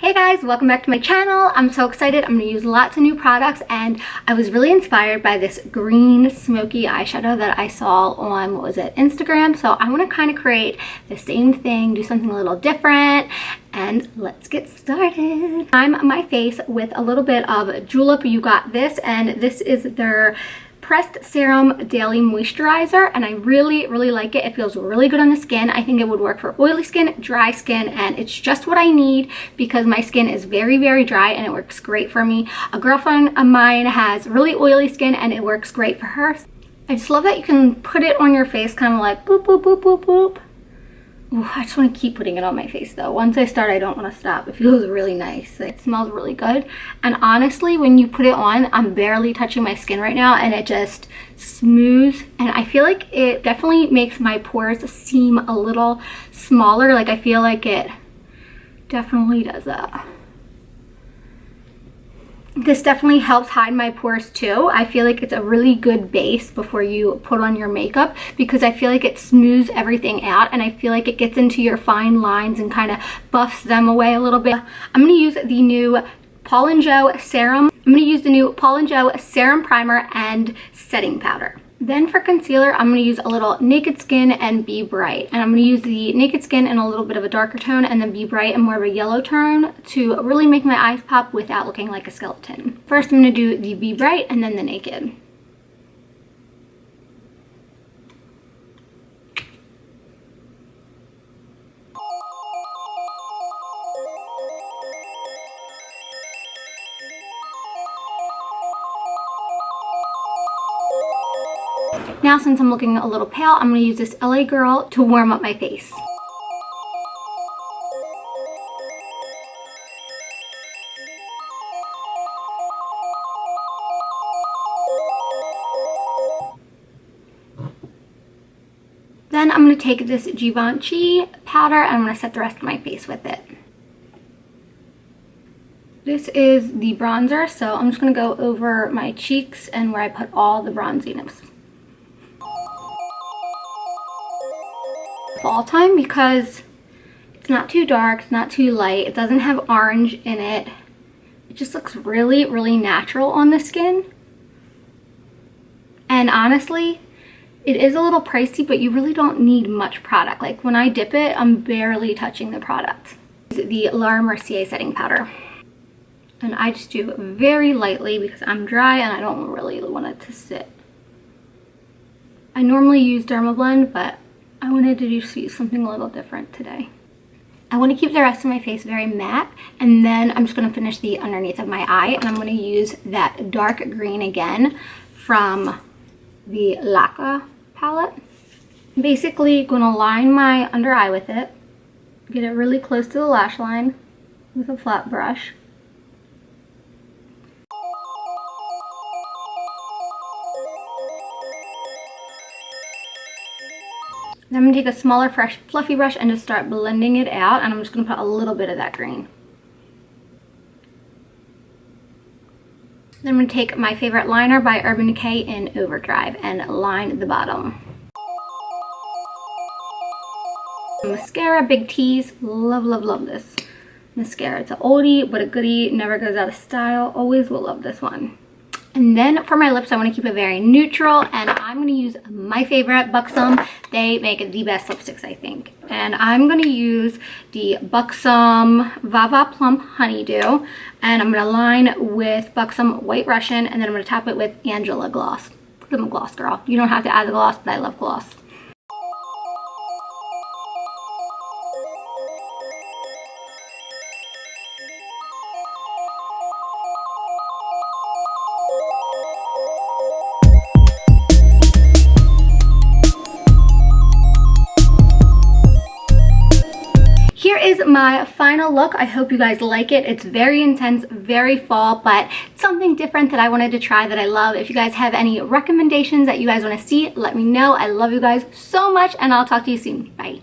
Hey guys, welcome back to my channel. I'm so excited. I'm going to use lots of new products, and I was really inspired by this green smoky eyeshadow that I saw on, what was it, Instagram. So I want to kind of create the same thing, do something a little different, and let's get started. Prime my face with a little bit of Julep You Got This, and this is their Pressed Serum Daily Moisturizer, and I really like it. It feels really good on the skin. I think it would work for oily skin, dry skin, and it's just what I need because my skin is very dry and it works great for me. A girlfriend of mine has really oily skin and it works great for her. I just love that you can put it on your face kind of like boop boop boop boop boop. Ooh, I just want to keep putting it on my face though. Once I start, I don't want to stop. It feels really nice. It smells really good. And honestly, when you put it on, I'm barely touching my skin right now and it just smooths. And I feel like it definitely makes my pores seem a little smaller. Like I feel like it definitely does that. This definitely helps hide my pores too. I feel like it's a really good base before you put on your makeup because I feel like it smooths everything out and I feel like it gets into your fine lines and kind of buffs them away a little bit. I'm going to use the new Paul & Joe Serum. I'm going to use the new Paul & Joe Serum Primer and Setting Powder. Then for concealer, I'm going to use a little Naked Skin and Be Bright. And I'm going to use the Naked Skin in a little bit of a darker tone and then Be Bright in more of a yellow tone to really make my eyes pop without looking like a skeleton. First, I'm going to do the Be Bright and then the Naked. Now, since I'm looking a little pale, I'm going to use this LA Girl to warm up my face. Then I'm going to take this Givenchy powder and I'm going to set the rest of my face with it. This is the bronzer, so I'm just going to go over my cheeks and where I put all the bronziness. Fall time because it's not too dark, it's not too light, it doesn't have orange in it. It just looks really natural on the skin. And honestly, it is a little pricey, but you really don't need much product. Like when I dip it, I'm barely touching the product. This is the Laura Mercier setting powder. And I just do very lightly because I'm dry and I don't really want it to sit. I normally use Dermablend, but I wanted to just use something a little different today. I want to keep the rest of my face very matte, and then I'm just going to finish the underneath of my eye, and I'm going to use that dark green again from the Laka palette. I'm basically going to line my under eye with it, get it really close to the lash line with a flat brush. Then I'm going to take a smaller, fresh, fluffy brush and just start blending it out. And I'm just going to put a little bit of that green. Then I'm going to take my favorite liner by Urban Decay in Overdrive and line the bottom. Mascara, Big T's. Love this mascara. It's an oldie but a goodie. Never goes out of style. Always will love this one. And then for my lips, I want to keep it very neutral, and I'm going to use my favorite, Buxom. They make the best lipsticks, I think. And I'm going to use the Buxom Vava Plump Honeydew, and I'm going to line with Buxom White Russian, and then I'm going to top it with Angela Gloss. I'm a gloss girl. You don't have to add the gloss, but I love gloss. Here is my final look. I hope you guys like it. It's very intense, very fall, but something different that I wanted to try that I love. If you guys have any recommendations that you guys want to see, let me know. I love you guys so much, and I'll talk to you soon. Bye.